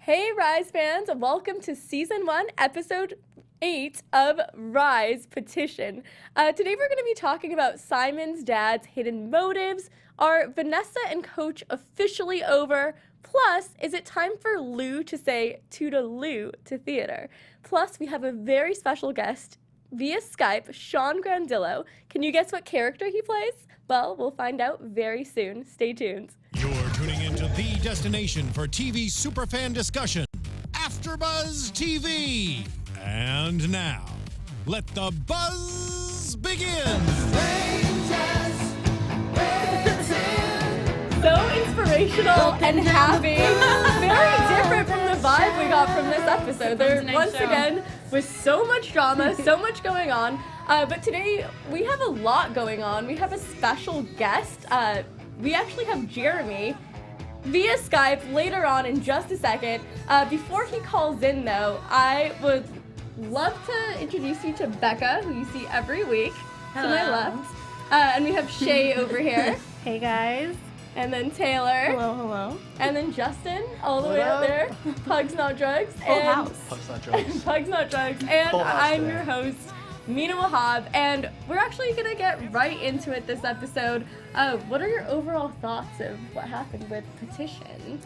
Hey Rise fans, welcome to Season 1, Episode 8 of Rise Petition. Today we're going to be talking about Simon's dad's hidden motives. Are Vanessa and Coach officially over? Plus, is it time for Lou to say toodaloo to theater? Plus, we have a very special guest via Skype, Sean Grandillo. Can you guess what character he plays? Well, we'll find out very soon. Stay tuned. You're tuning into the destination for TV superfan discussion, AFTERBUZZ TV. And now, let the buzz begin. So inspirational and happy. Very different from the vibe we got from this episode. There once again was so much drama, so much going on. But today we have a lot going on. We have a special guest. We actually have Jeremy via Skype later on in just a second. Before he calls in though, I would love to introduce you to Becca, who you see every week. Hello. To my left. And we have Chae over here. Hey guys. And then Taylor. Hello, hello. And then Justin, all the way up there. Pugs Not Drugs. Full house. Pugs Not Drugs. Pugs Not Drugs. And Full house I'm today. your host, Mina Wahab. And we're actually going to get right into it this episode. What are your overall thoughts of what happened with Petition?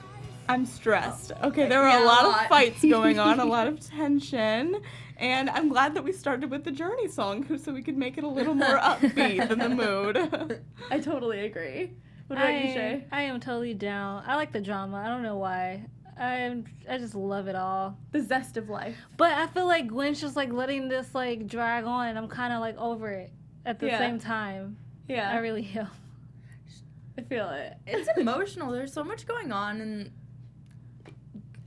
I'm stressed. Okay, there were a lot of fights going on, a lot of tension, and I'm glad that we started with the Journey song so we could make it a little more upbeat than the mood. I totally agree. What about you, Chae? I am totally down. I like the drama. I don't know why. I just love it all. The zest of life. But I feel like Gwen's just like letting this like drag on, and I'm kind of like over it at the same time. Yeah. I really am. I feel it. It's emotional. There's so much going on, and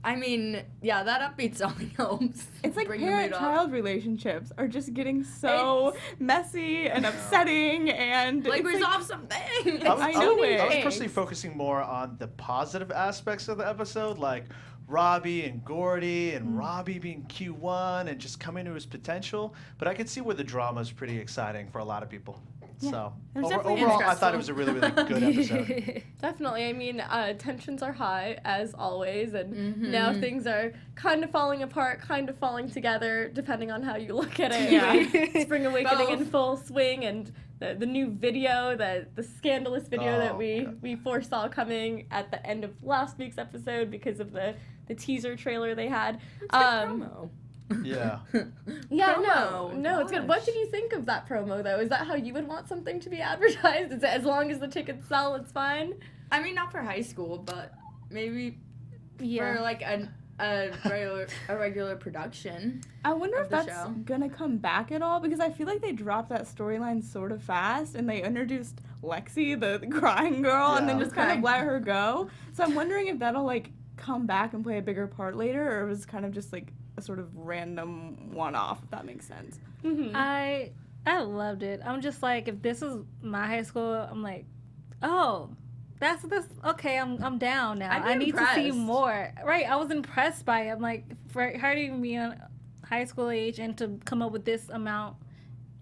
I mean, yeah, that upbeat song helps. It's like bring the mood up. parent-child relationships are just getting so messy and upsetting, and Like, it's resolve something. I know it. I was personally focusing more on the positive aspects of the episode, like Robby and Gordy and Robby being Q1 and just coming to his potential. But I could see where the drama is pretty exciting for a lot of people. Yeah. So There's definitely overall, I thought stressful. it was a really, really good episode. Definitely. I mean, tensions are high, as always, and now things are kind of falling apart, kind of falling together, depending on how you look at it. Yeah. Spring Awakening in Both. full swing, and the new video, the scandalous video that Oh, we foresaw coming at the end of last week's episode because of the teaser trailer they had. Promo. Yeah. Yeah, Promo, no, it's good. What gosh. did you think of that promo, though? Is that how you would want something to be advertised? Is it as long as the tickets sell, it's fine? I mean, not for high school, but maybe Yeah. for like a regular production. I wonder of if the that's show. gonna come back at all, because I feel like they dropped that storyline sort of fast, and they introduced Lexi, the crying girl, and then Yeah. just kind of let her go. So I'm wondering if that'll like come back and play a bigger part later, or it was kind of just like a sort of random one-off, if that makes sense. I loved it. I'm just like, if this is my high school, I'm like, oh, that's this. Okay, I'm down now. I'd be I need to see impressed. more. Right, I was impressed by it. I'm like, for her to even be on high school age and to come up with this amount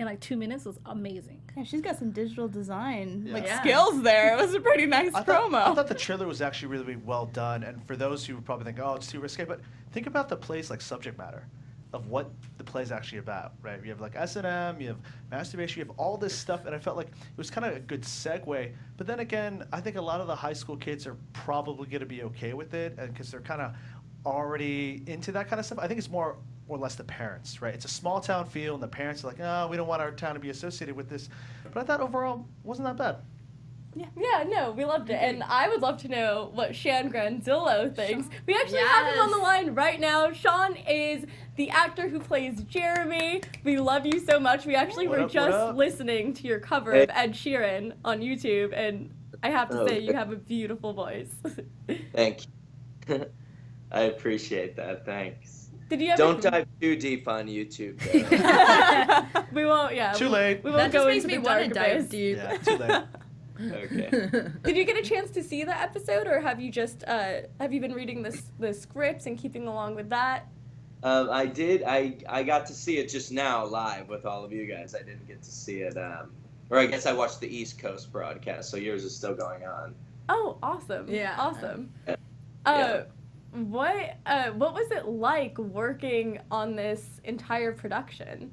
in like 2 minutes was amazing. Yeah, she's got some digital design Yeah. skills there. It was a pretty nice I promo. thought the trailer was actually really, really well done. And for those who would probably think, oh, it's too risque, but think about the play's like subject matter of what the play's actually about, right? You have like S&M, you have masturbation, you have all this stuff, and I felt like it was kind of a good segue. But then again, I think a lot of the high school kids are probably going to be okay with it, and because they're kind of already into that kind of stuff. I think it's more or less the parents, right? It's a small town feel, and the parents are like, oh, we don't want our town to be associated with this. But I thought overall wasn't that bad. Yeah, no, we loved it. And I would love to know what Sean Grandillo thinks. We actually have him on the line right now. Sean is the actor who plays Jeremy. We love you so much. We actually What were up, what just up? listening to your cover of Ed Sheeran on YouTube, and I have to say, Okay. you have a beautiful voice. Thank you. I appreciate that. Thanks. Did you ever... Don't dive too deep on YouTube, though. We won't, yeah. Too late. We won't That go just makes into me the want dark to dive abyss. deep. Yeah, too late. Okay. Did you get a chance to see the episode, or have you just have you been reading the scripts and keeping along with that? I did. I got to see it just now live with all of you guys. I didn't get to see it. Or I guess I watched the East Coast broadcast, so yours is still going on. Oh, awesome! Yeah. Awesome. Yeah. what was it like working on this entire production?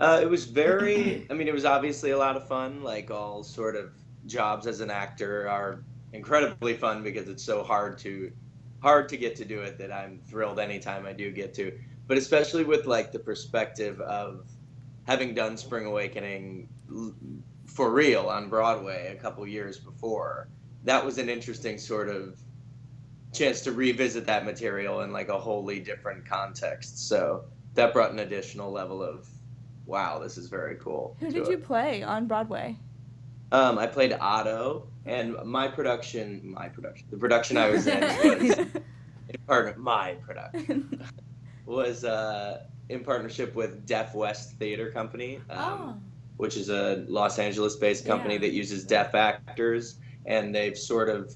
It was very, I mean, it was obviously a lot of fun. Like all sort of jobs as an actor are incredibly fun because it's so hard to get to do it that I'm thrilled anytime I do get to. But especially with like the perspective of having done Spring Awakening for real on Broadway a couple years before, that was an interesting sort of chance to revisit that material in like a wholly different context. So that brought an additional level of, wow, this is very cool. Who did you play on Broadway? I played Otto, and the production I was in was, my production, was in partnership with Deaf West Theater Company, which is a Los Angeles-based company that uses deaf actors, and they've sort of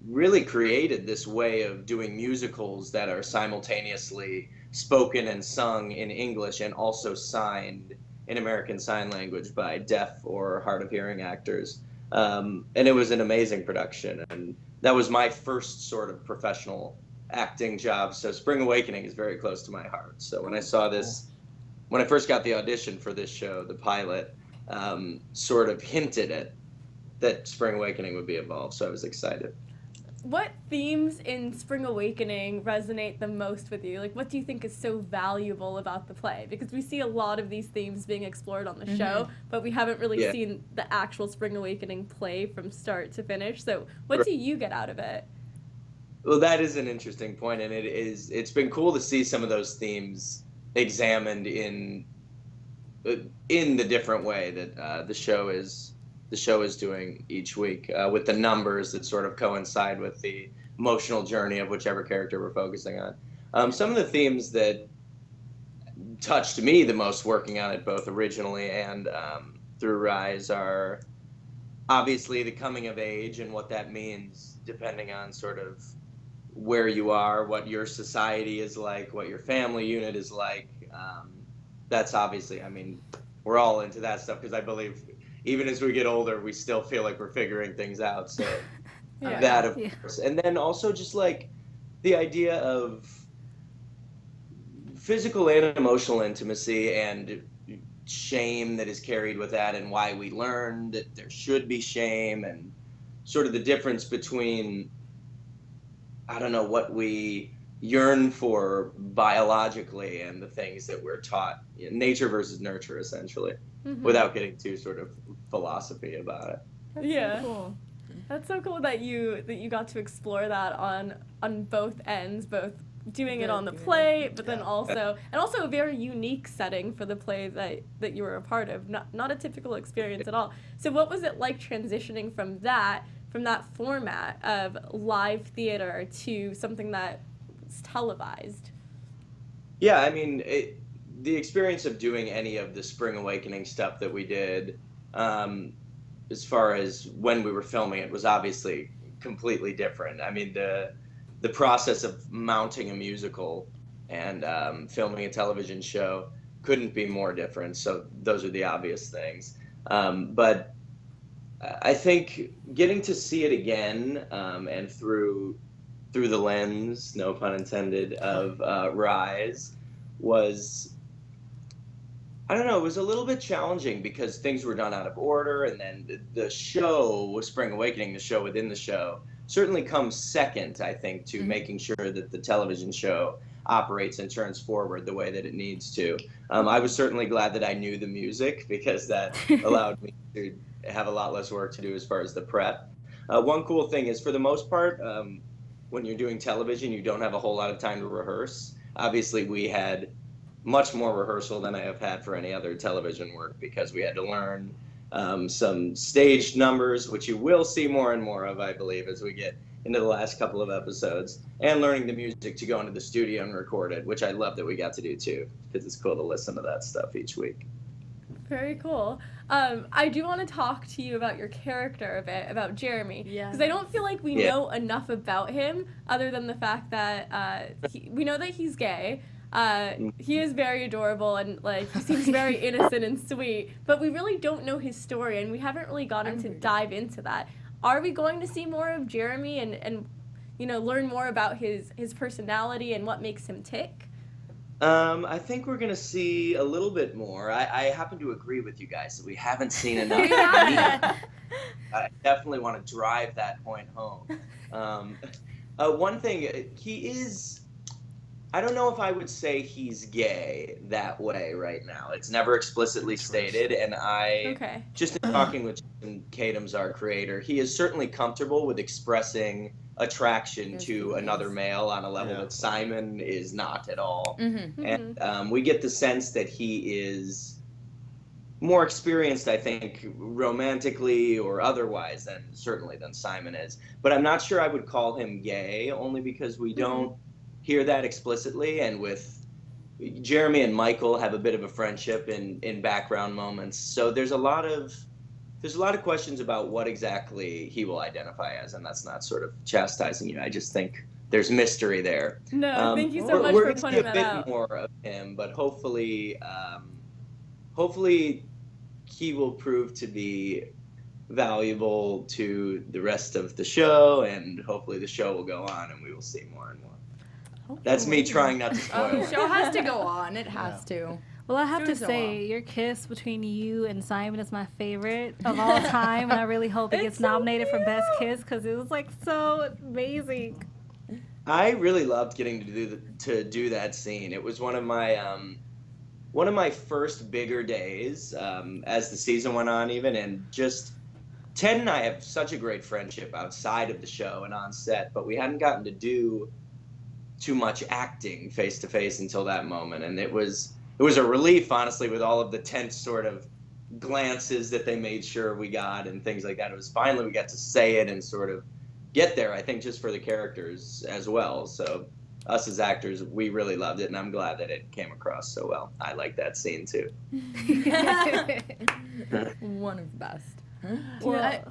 really created this way of doing musicals that are simultaneously spoken and sung in English and also signed in American Sign Language by deaf or hard of hearing actors. And it was an amazing production. And that was my first sort of professional acting job. So Spring Awakening is very close to my heart. So when I saw this, when I first got the audition for this show, the pilot sort of hinted at that Spring Awakening would be involved. So I was excited. What themes in Spring Awakening resonate the most with you? Like, what do you think is so valuable about the play? Because we see a lot of these themes being explored on the show, but we haven't really seen the actual Spring Awakening play from start to finish. So what do you get out of it? Well, that is an interesting point, and it's been cool to see some of those themes examined in the different way that the show is doing each week, with the numbers that sort of coincide with the emotional journey of whichever character we're focusing on. Some of the themes that touched me the most working on it, both originally and through Rise, are obviously the coming of age and what that means depending on sort of where you are, what your society is like, what your family unit is like. That's obviously, I mean, we're all into that stuff because I believe even as we get older, we still feel like we're figuring things out. So that, of course. And then also just like the idea of physical and emotional intimacy and shame that is carried with that, and why we learn that there should be shame, and sort of the difference between, I don't know, what we yearn for biologically and the things that we're taught, nature versus nurture, essentially, without getting too sort of philosophy about it. That's so cool. That's so cool that you got to explore that on both ends, both doing it on the play, but then also a very unique setting for the play that you were a part of. Not a typical experience at all. So what was it like transitioning from that format of live theater to something that was televised? Yeah, I mean, the experience of doing any of the Spring Awakening stuff that we did, as far as when we were filming it, was obviously completely different. I mean, the process of mounting a musical and filming a television show couldn't be more different. So those are the obvious things. But I think getting to see it again, and through the lens, no pun intended, of Rise, was, I don't know, it was a little bit challenging because things were done out of order, and then the show, Spring Awakening, the show within the show, certainly comes second, I think, to making sure that the television show operates and turns forward the way that it needs to. I was certainly glad that I knew the music, because that allowed me to have a lot less work to do as far as the prep. One cool thing is, for the most part, when you're doing television, you don't have a whole lot of time to rehearse. Obviously, we had much more rehearsal than I have had for any other television work, because we had to learn some staged numbers, which you will see more and more of, I believe, as we get into the last couple of episodes, and learning the music to go into the studio and record it, which I love that we got to do too, because it's cool to listen to that stuff each week. Very cool. I do want to talk to you about your character a bit, about Jeremy, because I don't feel like we know enough about him other than the fact that we know that he's gay. He is very adorable, and like he seems very innocent and sweet, but we really don't know his story, and we haven't really gotten to dive into that. Are we going to see more of Jeremy, and learn more about his personality and what makes him tick? I think we're gonna see a little bit more. I happen to agree with you guys that we haven't seen enough. I definitely want to drive that point home. One thing, he is. I don't know if I would say he's gay that way right now. It's never explicitly stated, and just in talking with Jason Katims, our creator, he is certainly comfortable with expressing attraction to another male on a level that Simon is not at all. And we get the sense that he is more experienced, I think, romantically or otherwise than Simon is. But I'm not sure I would call him gay, only because we don't hear that explicitly. And with Jeremy and Michael have a bit of a friendship in background moments. So there's a lot of questions about what exactly he will identify as, and that's not sort of chastising you. I just think there's mystery there. No, thank you so much for pointing that out. We're going to see a bit more of him, but hopefully he will prove to be valuable to the rest of the show, and hopefully the show will go on and we will see more and more. That's me trying not to spoil The show has to go on. It has to. Well, I have to say, your kiss between you and Simon is my favorite of all time, and I really hope it gets nominated for Best Kiss because it was like so amazing. I really loved getting to do that scene. It was one of my first bigger days as the season went on, even, and just Ted and I have such a great friendship outside of the show and on set, but we hadn't gotten to do too much acting face to face until that moment, and it was a relief, honestly, with all of the tense sort of glances that they made sure we got and things like that. It was finally we got to say it and sort of get there, I think, just for the characters as well. So us as actors, we really loved it, and I'm glad that it came across so well. I like that scene too. One of the best. Well,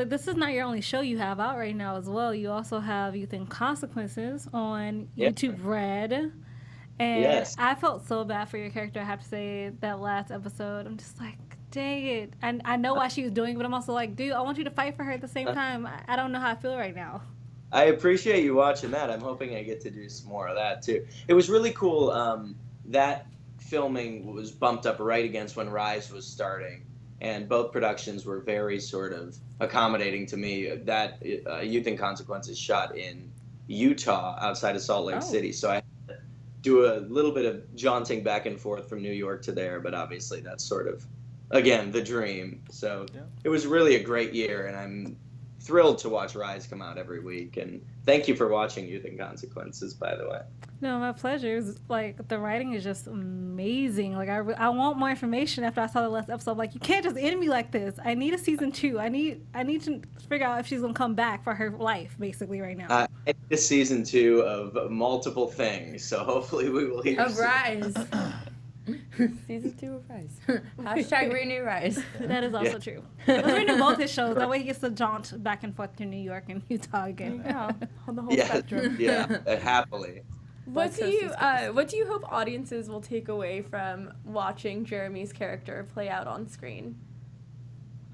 this is not your only show you have out right now as well. You also have Youth and Consequences on YouTube Red. And I felt so bad for your character, I have to say, that last episode. I'm just like, dang it. And I know why she was doing it, but I'm also like, dude, I want you to fight for her at the same time. I don't know how I feel right now. I appreciate you watching that. I'm hoping I get to do some more of that, too. It was really cool. That filming was bumped up right against when Rise was starting, and both productions were very sort of accommodating to me. That Youth and Consequences shot in Utah outside of Salt Lake City, so I do a little bit of jaunting back and forth from New York to there, but obviously that's sort of, again, the dream. So it was really a great year, and I'm thrilled to watch Rise come out every week. And thank you for watching Youth and Consequences, by the way. No, my pleasure. It's like, the writing is just amazing. Like, I want more information after I saw the last episode. Like, you can't just end me like this. I need a season 2. I need to figure out if she's going to come back for her life, basically, right now. It's season 2 of multiple things, so hopefully we will hear of Rise. Season 2 of Rise. Hashtag renew Rise. That is also true. Let's renew both his shows. That way he gets to jaunt back and forth to New York and Utah again. On the whole spectrum. Happily. What do you hope audiences will take away from watching Jeremy's character play out on screen?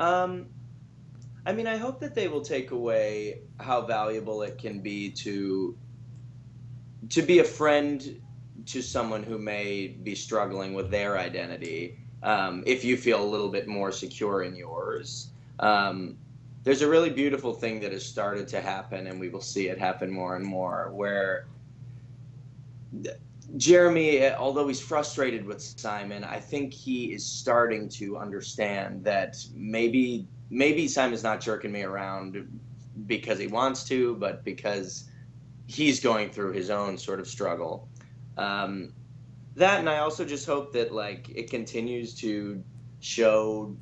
I mean, I hope that they will take away how valuable it can be to be a friend to someone who may be struggling with their identity, if you feel a little bit more secure in yours. There's a really beautiful thing that has started to happen, and we will see it happen more and more, where Jeremy, although he's frustrated with Simon, I think he is starting to understand that maybe Simon's not jerking me around because he wants to, but because he's going through his own sort of struggle. That, and I also just hope that, like, it continues to show,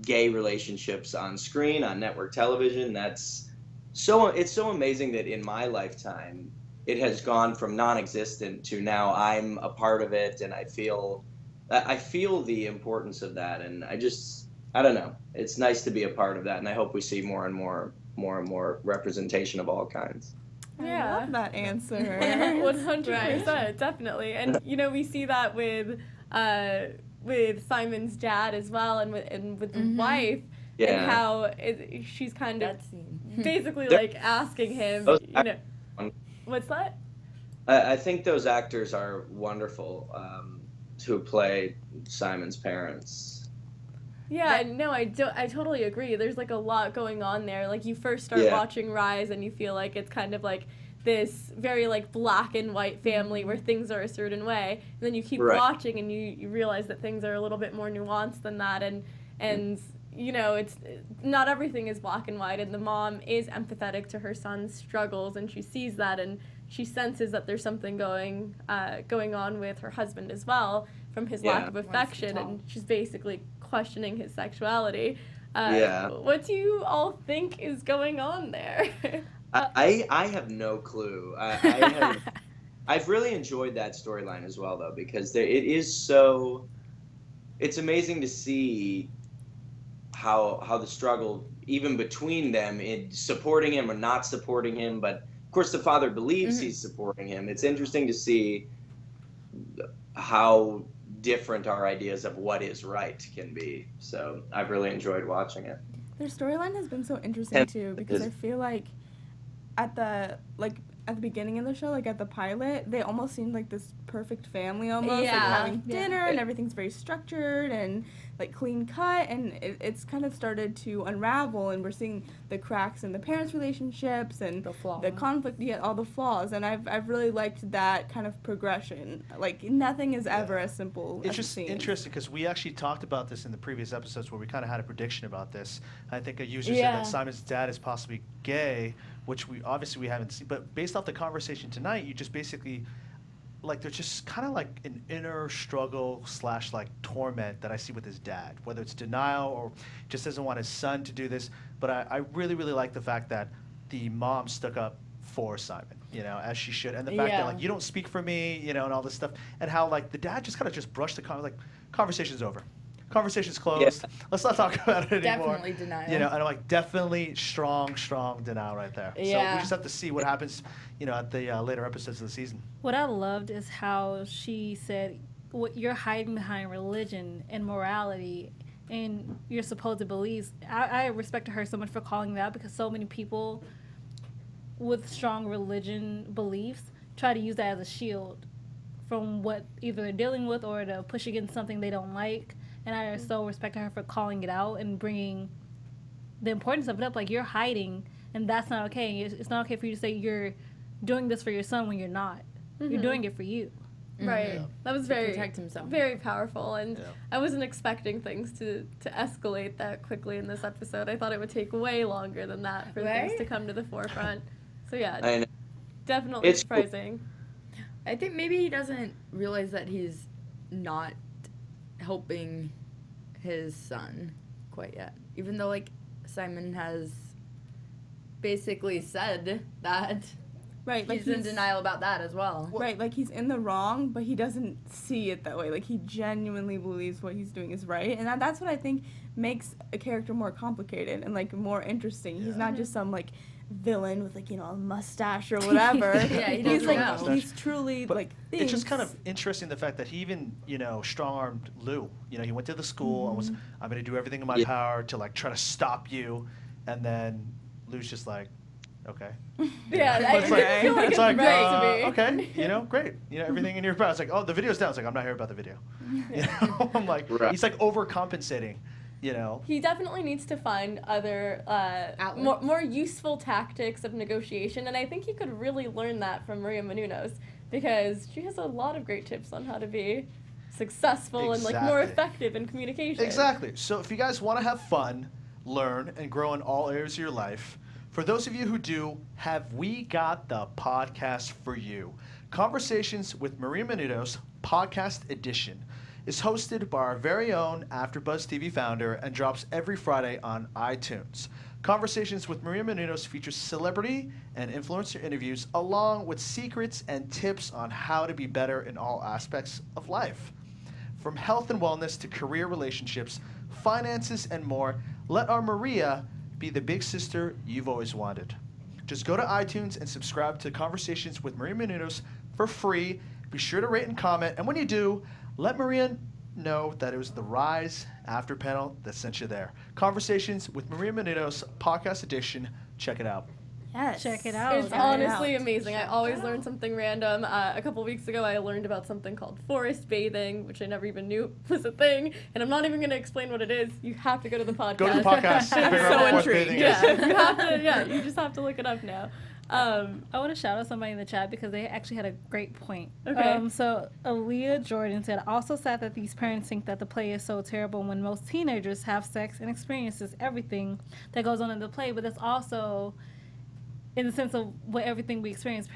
gay relationships on screen, on network television. It's so amazing that in my lifetime it has gone from non-existent to now I'm a part of it, and I feel the importance of that, and I don't know. It's nice to be a part of that, and I hope we see more and more representation of all kinds. I love that answer. 100%, definitely. And we see that with Simon's dad as well, and with the wife, and how she's kind of basically like asking him, you know, what's that? I think those actors are wonderful who play Simon's parents. Yeah, no, I totally agree. There's like a lot going on there. Like you first start watching Rise and you feel like it's kind of like this very like black and white family where things are a certain way. And then you keep watching and you realize that things are a little bit more nuanced than that, and you know, it's not everything is black and white, and the mom is empathetic to her son's struggles, and she sees that, and she senses that there's something going on with her husband as well from his lack of affection, and she's basically questioning his sexuality. What do you all think is going on there? I have no clue. I've really enjoyed that storyline as well, though, because it's amazing to see how the struggle, even between them, in supporting him or not supporting him, but of course the father believes he's supporting him. It's interesting to see how different our ideas of what is right can be. So I've really enjoyed watching it. Their storyline has been so interesting too, because I feel like at the beginning of the show, like at the pilot, they almost seemed like this perfect family almost, like having dinner and everything's very structured and like clean cut, and it's kind of started to unravel, and we're seeing the cracks in the parents' relationships and the conflict, all the flaws, and I've really liked that kind of progression. Like nothing is ever as simple as it seems. It's just interesting because we actually talked about this in the previous episodes where we kind of had a prediction about this. I think a user said that Simon's dad is possibly gay, which we haven't seen, but based off the conversation tonight, you just basically, like, there's just kind of like an inner struggle / like torment that I see with his dad, whether it's denial or just doesn't want his son to do this. But I really, really like the fact that the mom stuck up for Simon, you know, as she should. And the fact that, like, you don't speak for me, you know, and all this stuff. And how, like, the dad just kind of just brushed the conversation's over. Conversation's closed. Let's not talk about it anymore. Definitely denial. You know, and I'm like, definitely strong denial right there. So we just have to see what happens, you know, at the later episodes of the season. What I loved is how she said, "What you're hiding behind religion and morality and your supposed beliefs." I respect her so much for calling that, because so many people with strong religion beliefs try to use that as a shield from what either they're dealing with or to push against something they don't like. And I so respect her for calling it out and bringing the importance of it up. Like, you're hiding, and that's not okay. It's not okay for you to say you're doing this for your son when you're not. You're doing it for you. Right. Yeah. That was very protect himself. Very powerful, and I wasn't expecting things to escalate that quickly in this episode. I thought it would take way longer than that for things to come to the forefront. So definitely it's surprising. Cool. I think maybe he doesn't realize that he's not helping his son quite yet, even though, like, Simon has basically said that like he's in denial about that as well. Right, like he's in the wrong, but he doesn't see it that way. Like, he genuinely believes what he's doing is right, and that's what I think makes a character more complicated and, like, more interesting. He's not just some, like, villain with, like, you know, a mustache or whatever. He's like, he's truly, but like, thinks. It's just kind of interesting the fact that he even, you know, strong-armed Lou. You know, he went to the school and was, I'm going to do everything in my power to, like, try to stop you, and then Lou's just like, okay. It's like, great to me. Okay, you know, great. You know, everything in your power. It's like, oh, the video's down. It's like, I'm not here about the video. You know, I'm like, he's like overcompensating. You know, he definitely needs to find other more useful tactics of negotiation, and I think he could really learn that from Maria Menounos, because she has a lot of great tips on how to be successful and, like, more effective in communication. Exactly. So if you guys want to have fun, learn, and grow in all areas of your life, for those of you who do, have we got the podcast for you. Conversations with Maria Menounos, Podcast Edition, is hosted by our very own AFTERBUZZ TV founder and drops every Friday on iTunes. Conversations with Maria Menounos features celebrity and influencer interviews, along with secrets and tips on how to be better in all aspects of life. From health and wellness to career, relationships, finances, and more, let our Maria be the big sister you've always wanted. Just go to iTunes and subscribe to Conversations with Maria Menounos for free. Be sure to rate and comment, and when you do, let Maria know that it was the Rise After panel that sent you there. Conversations with Maria Menounos, Podcast Edition, check it out. Yes. Check it out. It's honestly amazing. I always learn something random. A couple weeks ago, I learned about something called forest bathing, which I never even knew was a thing. And I'm not even going to explain what it is. You have to go to the podcast. Go to the podcast. Figure out what forest bathing is. Yeah, you have to. Yeah, you just have to look it up now. I want to shout out somebody in the chat because they actually had a great point. Okay. So Aaliyah Jordan said, also sad that these parents think that the play is so terrible when most teenagers have sex and experiences everything that goes on in the play, but that's also in the sense of what everything we experience.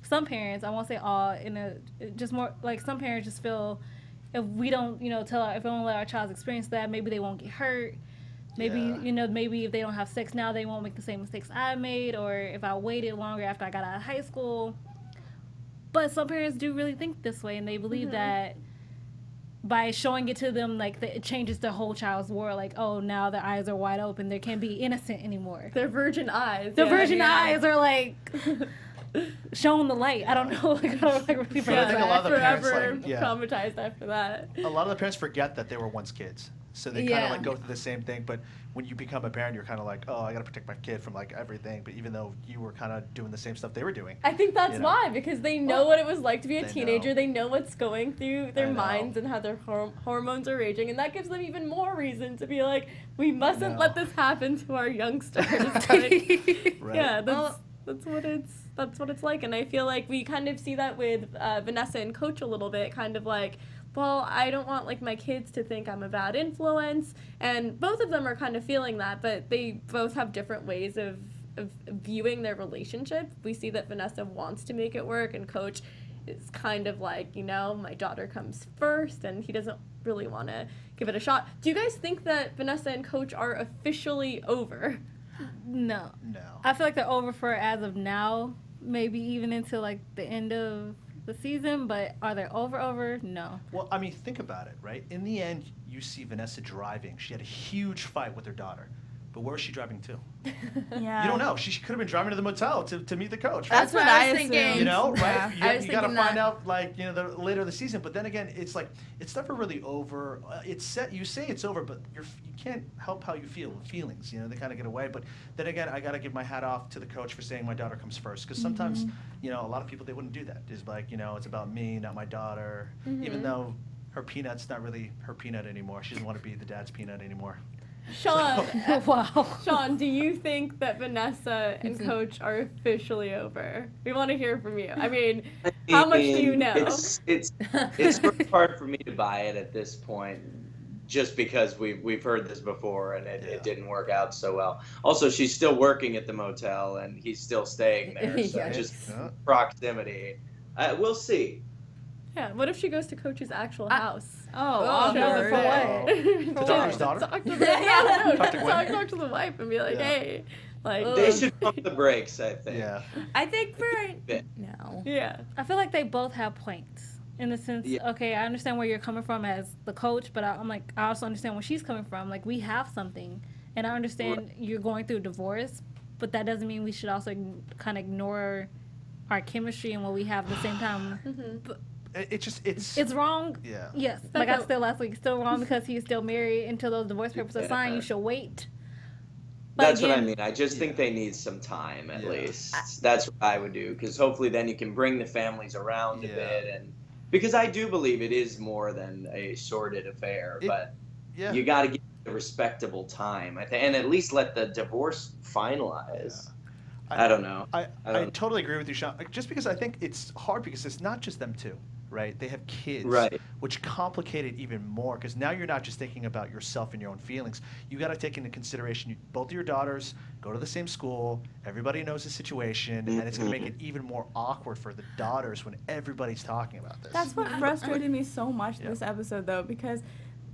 Some parents, I won't say all, just more like some parents just feel if we don't, if we don't let our child experience that, maybe they won't get hurt. Maybe, maybe if they don't have sex now, they won't make the same mistakes I made, or if I waited longer after I got out of high school. But some parents do really think this way, and they believe that by showing it to them, like, it changes their whole child's world. Like, oh, now their eyes are wide open. They can't be innocent anymore. Their virgin eyes. Their virgin eyes are, like, showing the light. I don't know. Like, I don't really But I think a lot of the parents, forever traumatized after that. A lot of the parents forget that they were once kids. So they kind of like go through the same thing, but when you become a parent, you're kind of like, oh, I got to protect my kid from like everything. But even though you were kind of doing the same stuff they were doing. I think that's why, because they know what it was like to be a teenager. They know what's going through their minds and how their hormones are raging. And that gives them even more reason to be like, we mustn't let this happen to our youngsters. Yeah, that's what it's like. And I feel like we kind of see that with Vanessa and Coach a little bit, kind of like, well, I don't want like my kids to think I'm a bad influence, and both of them are kind of feeling that, but they both have different ways of viewing their relationship. We see that Vanessa wants to make it work, and Coach is kind of like, my daughter comes first, and he doesn't really want to give it a shot. Do you guys think that Vanessa and Coach are officially over? No. I feel like they're over for as of now, maybe even until like the end of the season, but are they over? No. Well, I mean, think about it, right? In the end, you see Vanessa driving. She had a huge fight with her daughter. But where is she driving to? Yeah. You don't know. She could have been driving to the motel to meet the coach. That's what I was thinking. Right? Yeah. You got to find out, like, later in the season. But then again, it's like, it's never really over. It's set. You say it's over, but you can't help how you feel. Feelings, they kind of get away. But then again, I got to give my hat off to the coach for saying my daughter comes first. Because sometimes, a lot of people, they wouldn't do that. It's like, it's about me, not my daughter. Even though her peanut's not really her peanut anymore. She doesn't want to be the dad's peanut anymore. Sean, wow. Sean, do you think that Vanessa and Coach are officially over? We want to hear from you. I mean, how much do you know? It's really hard for me to buy it at this point, just because we've heard this before and it didn't work out so well. Also, she's still working at the motel and he's still staying there, so just proximity. We'll see. Yeah, what if she goes to Coach's actual house? For what? The doctor's daughter? Talk to the wife and be like, hey. Like, they should pump the brakes, I think. Yeah. I think for now. Yeah. I feel like they both have points in the sense, okay, I understand where you're coming from as the coach, but I'm like, I also understand where she's coming from. Like, we have something, and I understand you're going through a divorce, but that doesn't mean we should also kind of ignore our chemistry and what we have at the same time. But it's wrong. Yeah. Yes. Like I said last week, it's still wrong because he's still married until those divorce papers are signed. You should wait. But that's what I mean. I just think they need some time at least. That's what I would do, because hopefully then you can bring the families around a bit, and because I do believe it is more than a sordid affair, but you got to give it a respectable time, and at least let the divorce finalize. Yeah. I don't know. I totally agree with you, Sean. Just because I think it's hard because it's not just them two, right? They have kids, which complicate it even more, because now you're not just thinking about yourself and your own feelings. You got to take into consideration both of your daughters go to the same school, everybody knows the situation, and it's going to make it even more awkward for the daughters when everybody's talking about this. That's what frustrated me so much this episode, though, because,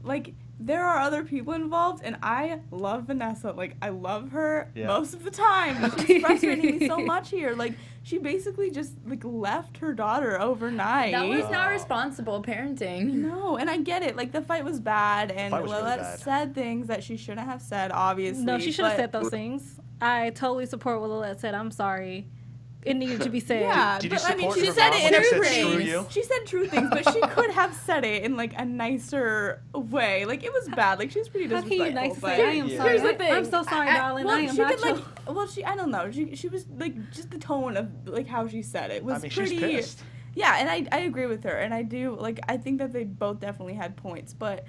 like, there are other people involved, and I love Vanessa. Like, I love her most of the time. But she's frustrating me so much here. Like, she basically just, like, left her daughter overnight. That was not responsible parenting. No, and I get it. Like, the fight was bad, and Lilet said things that she shouldn't have said, obviously. No, she should have said those things. I totally support what Lilet said. I'm sorry. it needed to be said. Yeah, Did you but I mean, support she her said mom it when in she her said, "Screw things. you"? She said true things, but she could have said it in like a nicer way. Like it was bad. Like she was pretty How can you disrespectful. nice but say, I am Yeah. sorry. Here's the thing. I'm so sorry, darling. well, I am she not could, your... like, well, I don't know. She was like just the tone of like how she said it was I mean, pretty. she's pissed. Yeah, and I agree with her, and I do like I think that they both definitely had points, but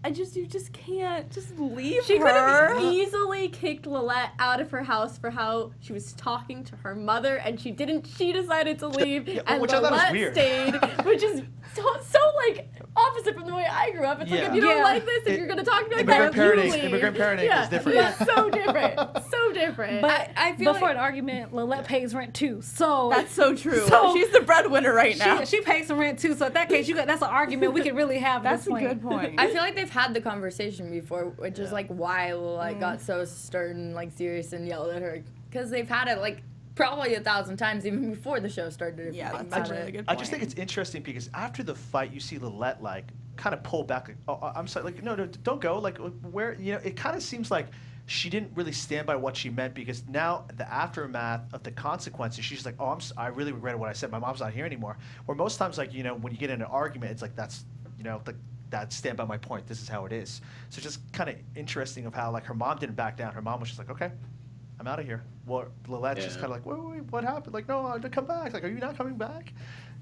you just can't just leave She could her. have easily kicked Lilet out of her house for how she was talking to her mother, and she didn't. She decided to leave, Yeah, and which I thought was Lilet weird. stayed, which is so like opposite from the way I grew up. It's like Yeah. if you don't Yeah. like this, if you're gonna talk to me like that, Immigrant you parenting- leave. immigrant parenting yeah. is different. Yeah, so different, so different. But I feel before like- an argument, Lilet pays rent too. So That's so true. So- She's the breadwinner right now. she pays some rent too. So in that case, that's an argument we could really have. at That's this a good point. I feel like they've had the conversation before, which is like why Lilet got so stern, like serious, and yelled at her, because they've had it like probably 1,000 times even before the show started. If you Yeah, think that's a about really it. good I point. just think it's interesting because after the fight, you see Lilet like kind of pull back. Like, oh, I'm sorry. Like, no, don't go. Like, where? You know, it kind of seems like she didn't really stand by what she meant because now the aftermath of the consequences, she's like, oh, I really regretted what I said. My mom's not here anymore. Where most times, like, you know, when you get in an argument, it's like that's, you know, like that stand by my point. This is how it is. So just kind of interesting of how like her mom didn't back down. Her mom was just like, okay, I'm out of here. Well, Lilet's just kind of like, wait, what happened? Like, no, I come back. Like, are you not coming back?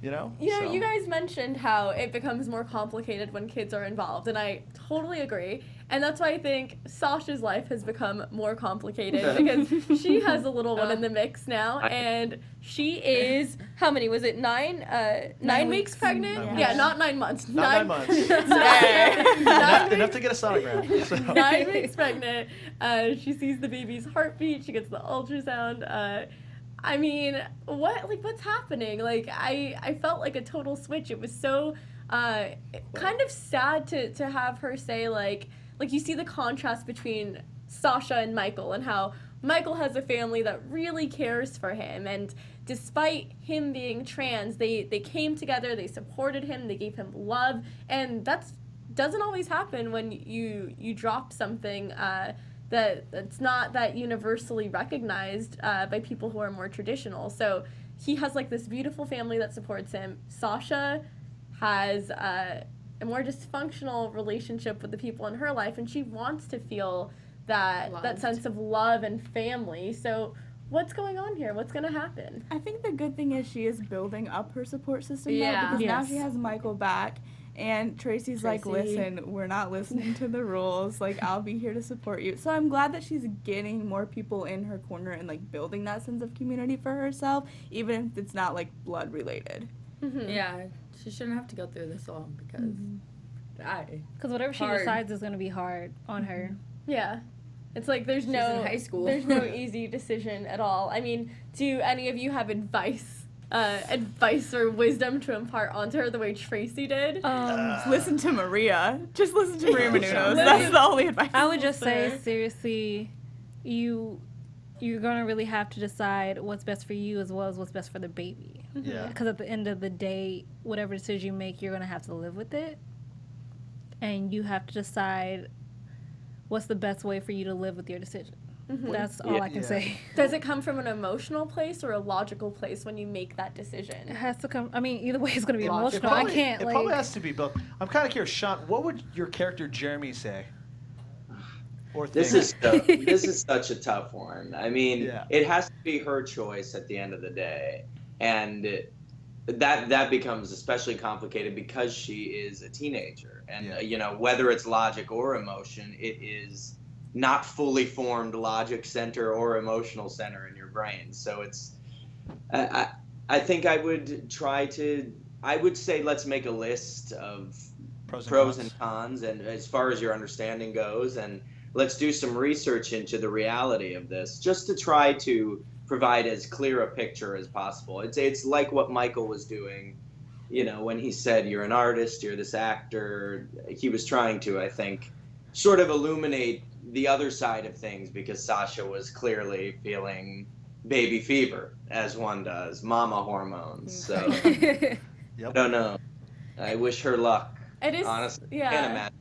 You know? You know, So- you guys mentioned how it becomes more complicated when kids are involved, and I totally agree. And that's why I think Sasha's life has become more complicated because she has a little one in the mix now, and she is how many? Was it 9? 9 weeks pregnant? 9 Yeah, months. not 9 months. Not 9 months. Nine Enough to get a sonogram. So. 9 weeks pregnant. She sees the baby's heartbeat. She gets the ultrasound. I mean, what's happening? Like, I felt like a total switch. It was so kind of sad to have her say like you see the contrast between Sasha and Michael and how Michael has a family that really cares for him, and despite him being trans, they came together, they supported him, they gave him love, and that's doesn't always happen when you drop something that's not that universally recognized by people who are more traditional. So he has like this beautiful family that supports him. Sasha has a more dysfunctional relationship with the people in her life, and she wants to feel that Loved. sense of love and family. So what's going on here? What's going to happen? I think the good thing is she is building up her support system Yeah. now because now Yes. she has Michael back. And Tracy's like, Tracy. listen, we're not listening to the rules. Like, I'll be here to support you. So I'm glad that she's getting more people in her corner and, like, building that sense of community for herself, even if it's not, like, blood related. Mm-hmm. Yeah, she shouldn't have to go through this all because Because whatever she Hard. decides is going to be hard on her. Yeah. It's like there's She's no in high school. there's no easy decision at all. I mean, do any of you have advice or wisdom to impart onto her the way Tracy did? Listen to Maria. Just listen to Maria Menounos. Listen. That's the only advice. I would just Fair. say, seriously, you're going to really have to decide what's best for you as well as what's best for the baby. Yeah. Because at the end of the day, whatever decision you make, you're going to have to live with it. And you have to decide what's the best way for you to live with your decision. That's all I can say. Does it come from an emotional place or a logical place when you make that decision? It has to come. I mean, either way, it's going to be It emotional. probably, I can't, It like. probably has to be both. I'm kind of curious, Sean. What would your character Jeremy say? Or think? This is such a tough one. I mean, Yeah. it has to be her choice at the end of the day, and that becomes especially complicated because she is a teenager, and Yeah. you know, whether it's logic or emotion, it is not fully formed logic center or emotional center in your brain. So it's, I think I would say let's make a list of pros and cons, and as far as your understanding goes, and let's do some research into the reality of this, just to try to provide as clear a picture as possible. It's like what Michael was doing, you know, when he said, you're an artist, you're this actor. He was trying to, I think, sort of illuminate the other side of things, because Sasha was clearly feeling baby fever, as one does, mama hormones. So I don't know. I wish her luck. It is, Honestly, yeah. can't imagine.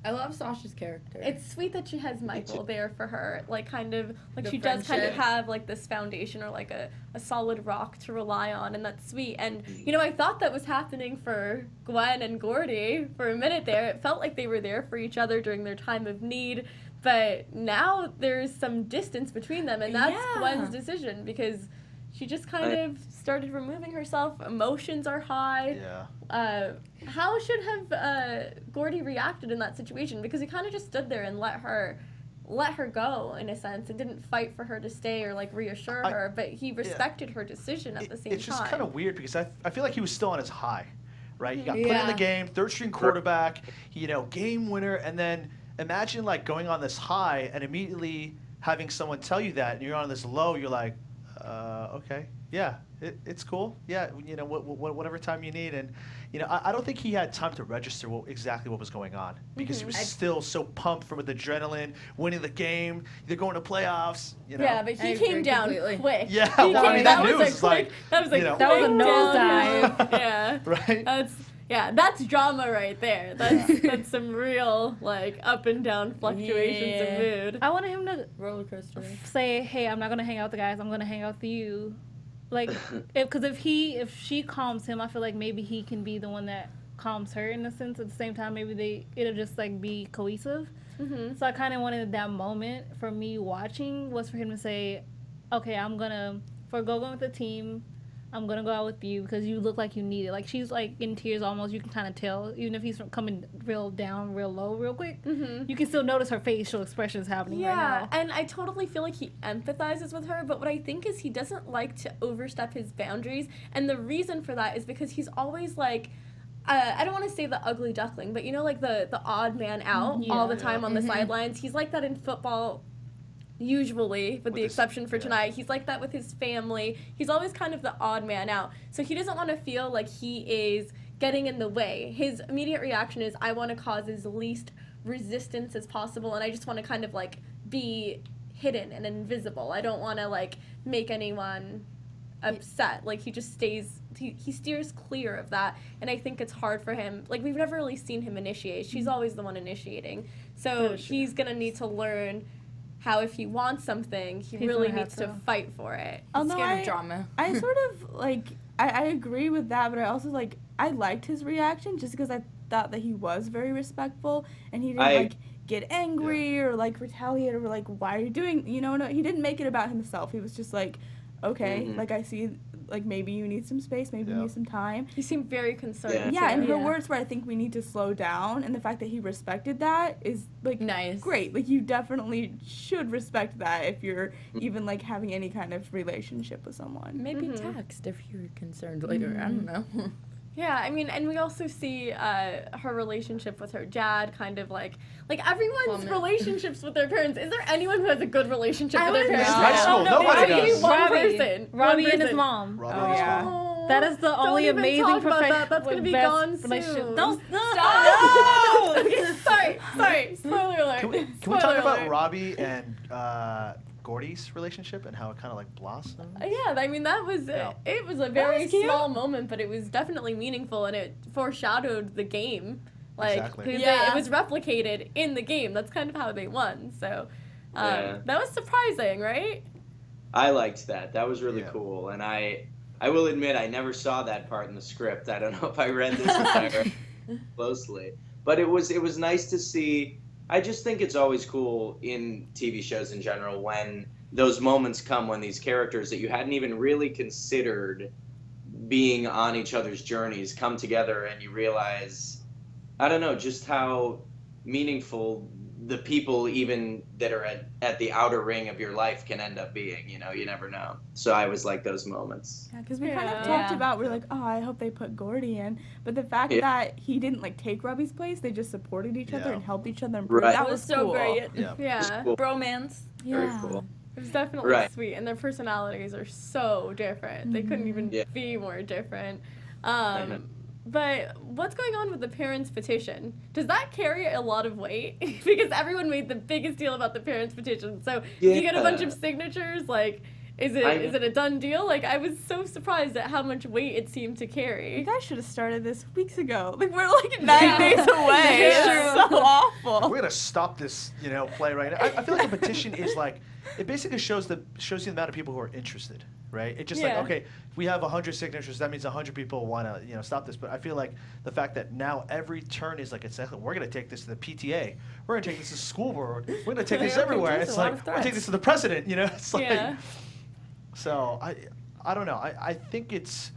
I love Sasha's character. It's sweet that she has Michael there for her, like kind of like The she does kind of friendship. have like this foundation or like a solid rock to rely on, and that's sweet. And you know, I thought that was happening for Gwen and Gordy for a minute there. It felt like they were there for each other during their time of need, but now there's some distance between them, and that's Gwen's decision because she just kind of started removing herself. Emotions are high. Yeah. How should have Gordy reacted in that situation? Because he kind of just stood there and let her go in a sense and didn't fight for her to stay or like reassure her, but he respected her decision at the same time. It's just kind of weird because I feel like he was still on his high, right? He got put in the game, third string quarterback, you know, game winner, and then imagine like going on this high and immediately having someone tell you that and you're on this low, you're like, okay, yeah, it's cool. Yeah, you know, whatever time you need. And, you know, I don't think he had time to register exactly what was going on because he was still so pumped from the adrenaline, winning the game, they're going to playoffs, you know. Yeah, but he came down quick. Yeah, well, I mean, that was like, that was like, you know, that was a nosedive. Yeah. Right? That's drama right there. That's some real, like, up and down fluctuations of mood. I wanted him to roller coaster. say, hey, I'm not going to hang out with the guys. I'm going to hang out with you. Like, because if she calms him, I feel like maybe he can be the one that calms her in a sense. At the same time, maybe it'll just, like, be cohesive. Mm-hmm. So I kind of wanted that moment for me watching was for him to say, okay, I'm going to forgo going with the team. I'm going to go out with you because you look like you need it. Like, she's, like, in tears almost. You can kind of tell, even if he's coming real down, real low, real quick. You can still notice her facial expressions happening right now. Yeah, and I totally feel like he empathizes with her, but what I think is he doesn't like to overstep his boundaries, and the reason for that is because he's always, like, I don't want to say the ugly duckling, but, you know, like, the odd man out all the time on the sidelines. He's like that in football usually, with the exception for tonight. He's like that with his family. He's always kind of the odd man out. So he doesn't want to feel like he is getting in the way. His immediate reaction is, I want to cause as least resistance as possible, and I just want to kind of, like, be hidden and invisible. I don't want to, like, make anyone upset. Like, he just stays, he steers clear of that, and I think it's hard for him. Like, we've never really seen him initiate. She's always the one initiating. So he's going to need to learn how if he wants something, he really needs to fight for it. I'm scared of drama. I sort of, like, I agree with that, but I also, like, I liked his reaction just because I thought that he was very respectful, and he didn't, like, get angry or, like, retaliate or, like, why are you doing, you know, no, he didn't make it about himself. He was just like, okay, like, I see, like, maybe you need some space, maybe you need some time. He seemed very concerned. Yeah, and her words were, I think we need to slow down, and the fact that he respected that is, like, nice. Great. Like, you definitely should respect that if you're even, like, having any kind of relationship with someone. Maybe text if you're concerned later. I don't know. Yeah, I mean, and we also see her relationship with her dad kind of like everyone's relationships with their parents. Is there anyone who has a good relationship with their parents? High school, nobody does. One person. Robbie and his mom. Robbie That is the only amazing profession. That's going to be gone soon. Don't stop. Sorry. Spoiler alert. Can we talk about Robby and Gordy's relationship and how it kind of like blossomed? Yeah, I mean it was a very small moment, but it was definitely meaningful, and it foreshadowed the game. Like, exactly. It was replicated in the game. That's kind of how they won. So that was surprising, right? I liked that. That was really cool, and I will admit I never saw that part in the script. I don't know if I read this entire closely, but it was nice to see. I just think it's always cool in TV shows in general when those moments come when these characters that you hadn't even really considered being on each other's journeys come together, and you realize, I don't know, just how meaningful the people even that are at the outer ring of your life can end up being. You know, you never know. So I always like those moments. Yeah, because we kind of talked about, we're like, oh, I hope they put Gordy in. But the fact that he didn't, like, take Robby's place, they just supported each other and helped each other improve. Right. That was so cool. great. Yeah. Cool. Bromance. Very cool. It was definitely sweet, and their personalities are so different. They couldn't even be more different. But what's going on with the parents' petition? Does that carry a lot of weight? Because everyone made the biggest deal about the parents' petition. So if you get a bunch of signatures, like, Is it a done deal? Like, I was so surprised at how much weight it seemed to carry. You guys should have started this weeks ago. Like, we're like 9 days away. It's so awful. We're gonna stop this, play right now. I feel like a petition is like, it basically shows you the amount of people who are interested, right? It's just like, okay, we have 100 signatures. That means 100 people want to, stop this. But I feel like the fact that now every turn is like, we're gonna take this to the PTA. We're gonna take this to the school board. We're gonna take this everywhere. It's like, we're gonna take this to the president. It's like. So I don't know. I think it's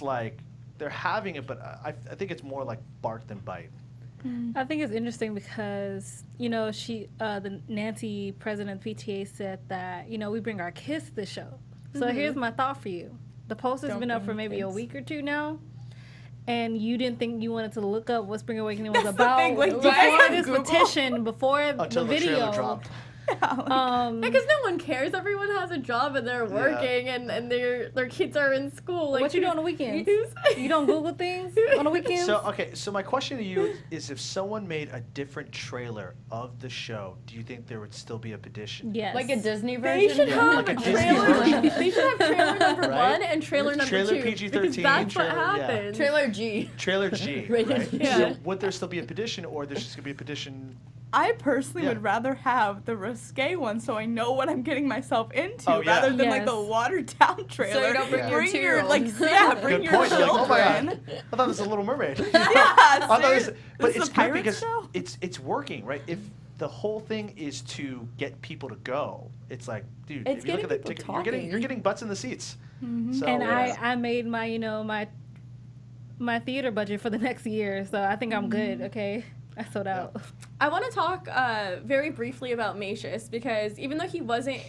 like they're having it, but I think it's more like bark than bite. I think it's interesting because the Nancy president of PTA said that we bring our kids to the show. So here's my thought for you: the post has been up for maybe a week or two now, and you didn't think you wanted to look up what Spring Awakening was about before this petition, before the video. Trailer dropped. Because no one cares. Everyone has a job and they're working, and their kids are in school. Like, what you do on the weekends? You don't Google things on the weekends? So my question to you is, if someone made a different trailer of the show, do you think there would still be a petition? Yes. Like a Disney version? They should have like a trailer. Disney version. They should have trailer number 1 and trailer number 2. Trailer PG-13. Because that's what happens. Trailer G. Trailer G. Right? Yeah. So would there still be a petition, or there's just gonna be a petition? I personally would rather have the risque one, so I know what I'm getting myself into, rather than like the watered down trailer. So you don't bring your 2-year-old. Bring Good your point. children. Oh my God. I thought this was a Little Mermaid. But it's good because it's working, right? If the whole thing is to get people to go, it's like, dude, It's if you look at the getting ticket, people you're getting butts in the seats. So, And I made my my theater budget for the next year, so I think I'm good. Okay. I sold out. I want to talk very briefly about Macius, because even though he wasn't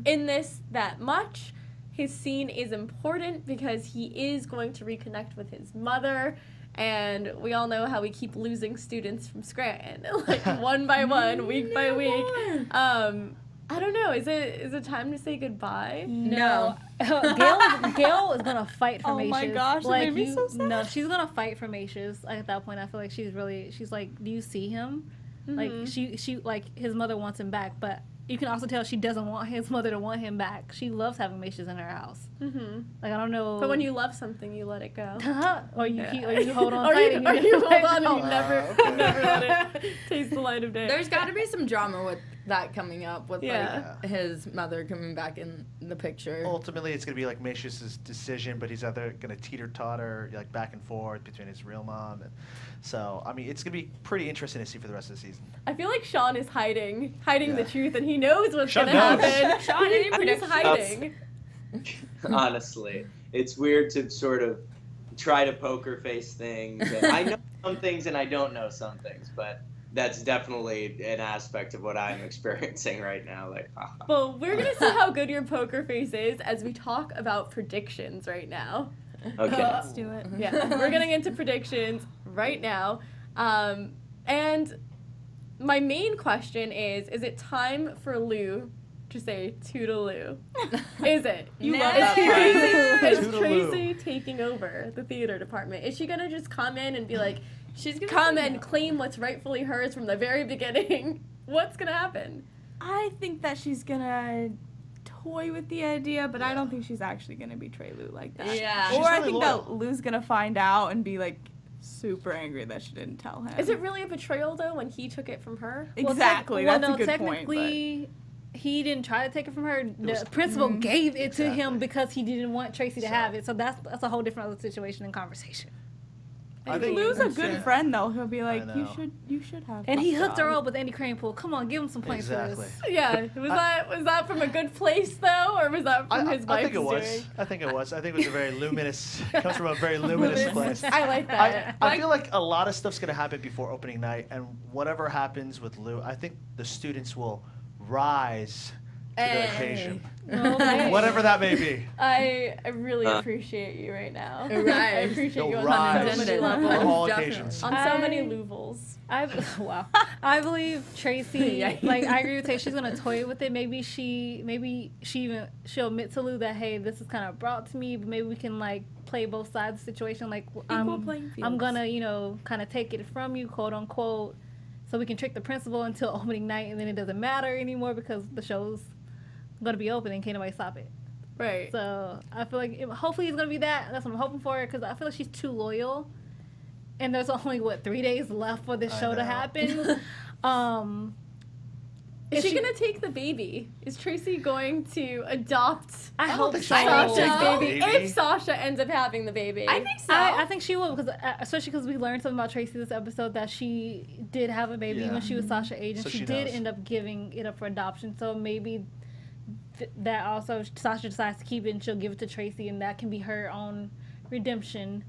in this that much, his scene is important because he is going to reconnect with his mother, and we all know how we keep losing students from Scranton, like one by one, week by week. I don't know. Is it time to say goodbye? No. Gail is gonna fight for Macius. Oh my gosh, like, that made me so sad. No, she's gonna fight for Macius. Like, at that point, I feel like she's like, do you see him? Like, she like, his mother wants him back, but you can also tell she doesn't want his mother to want him back. She loves having Macius in her house. Like, I don't know. But when you love something, you let it go. or you hold on or tight. you hold on and you never let it taste the light of day. There's got to be some drama with that coming up, with like his mother coming back in the picture. Ultimately, it's going to be like Macius's decision, but he's either going to teeter-totter, like back and forth between his real mom. And so, I mean, it's going to be pretty interesting to see for the rest of the season. I feel like Sean is hiding the truth, and he knows what's going to knows. happen. Sean, he's hiding. Honestly, it's weird to sort of try to poker face things. And I know some things and I don't know some things, but that's definitely an aspect of what I'm experiencing right now. Like, well, we're gonna see how good your poker face is as we talk about predictions right now. Okay. Let's do it. Yeah, we're getting into predictions right now, and my main question is it time for Lou to say toodaloo? Is it? You love it. Is Tracy taking over the theater department? Is she gonna just come in and be like, she's gonna come and claim what's rightfully hers from the very beginning? What's gonna happen? I think that she's gonna toy with the idea, but I don't think she's actually gonna betray Lou like that. Yeah. Or She's I really think loyal. that Lou's gonna find out and be like super angry that she didn't tell him. Is it really a betrayal though when he took it from her? Exactly. That's a good point. Technically, he didn't try to take it from her. The principal gave it to him because he didn't want Tracy to have it. So that's a whole different other situation and conversation. I If think Lou's a good friend though, he'll be like, I you know. should have. And he this hooked her job." up with Andy Cranepool. Come on, give him some points for Exactly. this. Yeah. Was that from a good place though, or was that from his I wife's think it was. doing? I think it was. I think it was a very luminous. Comes from a very luminous place. I like that. I feel like a lot of stuff's gonna happen before opening night, and whatever happens with Lou, I think the students will rise to the occasion, Okay. whatever that may be. I really appreciate you right now. Right. I appreciate you on Rise so many on levels. all Definitely. occasions. On so many louvels. Wow. I believe Tracy, like, I agree with Tay, she's gonna toy with it. Maybe she'll admit to Lou that, hey, this is kind of brought to me, but maybe we can like play both sides of the situation. Like, I'm gonna, kind of take it from you, quote unquote, so we can trick the principal until opening night, and then it doesn't matter anymore because the show's going to be open and can't nobody stop it. Right. So I feel like hopefully it's going to be that. That's what I'm hoping for because I feel like she's too loyal. And there's only, 3 days left for this show to happen. Is she gonna take the baby? Is Tracy going to adopt? I hope so. Sasha's baby. If Sasha ends up having the baby, I think so. I think she will, because especially because we learned something about Tracy this episode that she did have a baby when she was Sasha's age, and So she did end up giving it up for adoption. So maybe that also Sasha decides to keep it, and she'll give it to Tracy, and that can be her own redemption.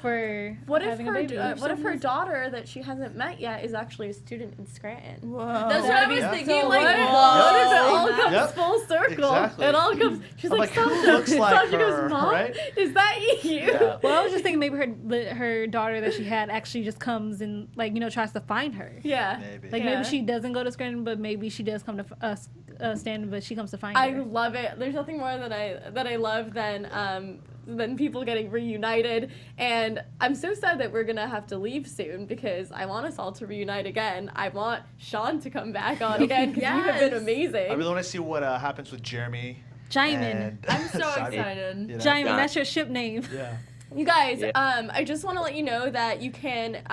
For what if having a baby. what if her daughter that she hasn't met yet is actually a student in Scranton? Whoa. That's what I was thinking. So Like, what if it all comes full circle? Exactly. It all comes. She's I'm like, who Sasha. looks like Sasha her, goes, Mom, right? is that you? Yeah. Well, I was just thinking maybe her daughter that she had actually just comes and tries to find her. Yeah. Maybe. Maybe she doesn't go to Scranton, but maybe she does come to Stanton, but she comes to find her. I love it. There's nothing more that I love than people getting reunited, and I'm so sad that we're gonna have to leave soon because I want us all to reunite again. I want Sean to come back on again because you have been amazing. I really want to see what happens with Jeremy. Jaimin. I'm so excited. You know? Jaimin, that's your ship name. Yeah. You guys, I just want to let you know that you can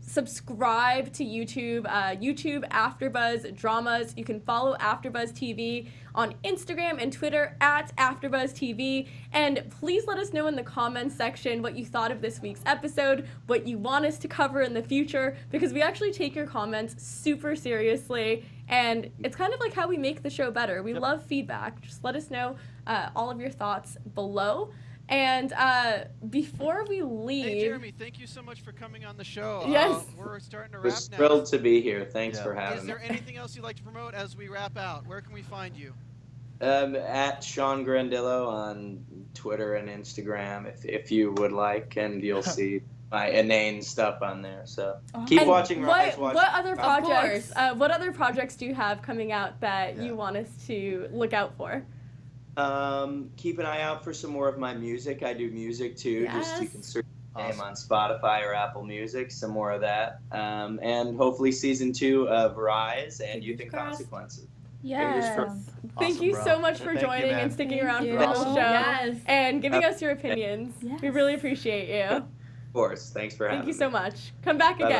subscribe to YouTube, YouTube AfterBuzz Dramas. You can follow AfterBuzz TV on Instagram and Twitter at AfterBuzz TV. And please let us know in the comments section what you thought of this week's episode, what you want us to cover in the future, because we actually take your comments super seriously. And it's kind of like how we make the show better. We love feedback. Just let us know all of your thoughts below. And before we leave... Hey, Jeremy, thank you so much for coming on the show. Yes. We're starting to We're wrap now. thrilled to be here. Thanks for having Is me. there anything else you'd like to promote as we wrap out? Where can we find you? At Sean Grandillo on Twitter and Instagram, if you would like, and you'll see my inane stuff on there. So keep And watching Rise. What other projects? What other projects do you have coming out that you want us to look out for? Keep an eye out for some more of my music. I do music too. Yes. Just you can search my name on Spotify or Apple Music. Some more of that, and hopefully season 2 of Rise and Youth and Consequences. Yes. Thank you so much for joining and sticking around for the whole show and giving us your opinions. We really appreciate you. Of course. Thanks for having me. Thank you so much. Come back Bye-bye.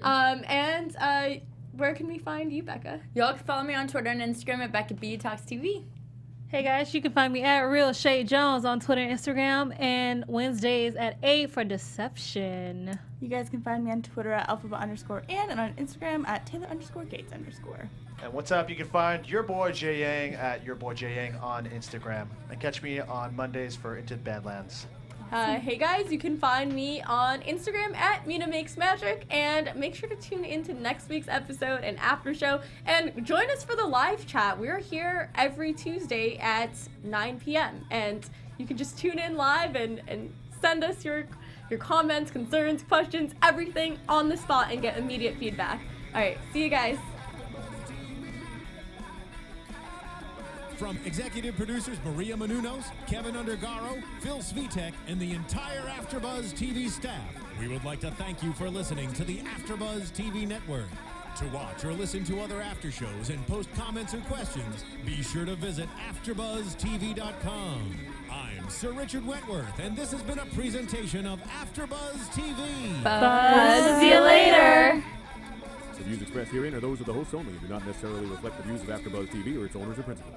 again. Where can we find you, Becca? Y'all can follow me on Twitter and Instagram at Becca B Talks TV. Hey guys, you can find me at Real Chae Jones on Twitter and Instagram, and Wednesdays at 8 for Deception. You guys can find me on Twitter at alphabet_and and on Instagram at Taylor_Gates_. And what's up? You can find your boy Jay Yang at your boy Jay Yang on Instagram, and catch me on Mondays for Into the Badlands. Hey guys, you can find me on Instagram at Mina Makes Magic, and make sure to tune into next week's episode and after show, and join us for the live chat. We're here every Tuesday at 9 p.m. and you can just tune in live and send us your comments, concerns, questions, everything on the spot and get immediate feedback. All right, see you guys. From executive producers Maria Menounos, Kevin Undergaro, Phil Svitek, and the entire AfterBuzz TV staff, we would like to thank you for listening to the AfterBuzz TV network. To watch or listen to other after shows and post comments or questions, be sure to visit AfterBuzzTV.com. I'm Sir Richard Wentworth, and this has been a presentation of AfterBuzz TV. Buzz. See you later. The views expressed herein are those of the hosts only and do not necessarily reflect the views of AfterBuzz TV or its owners or principals.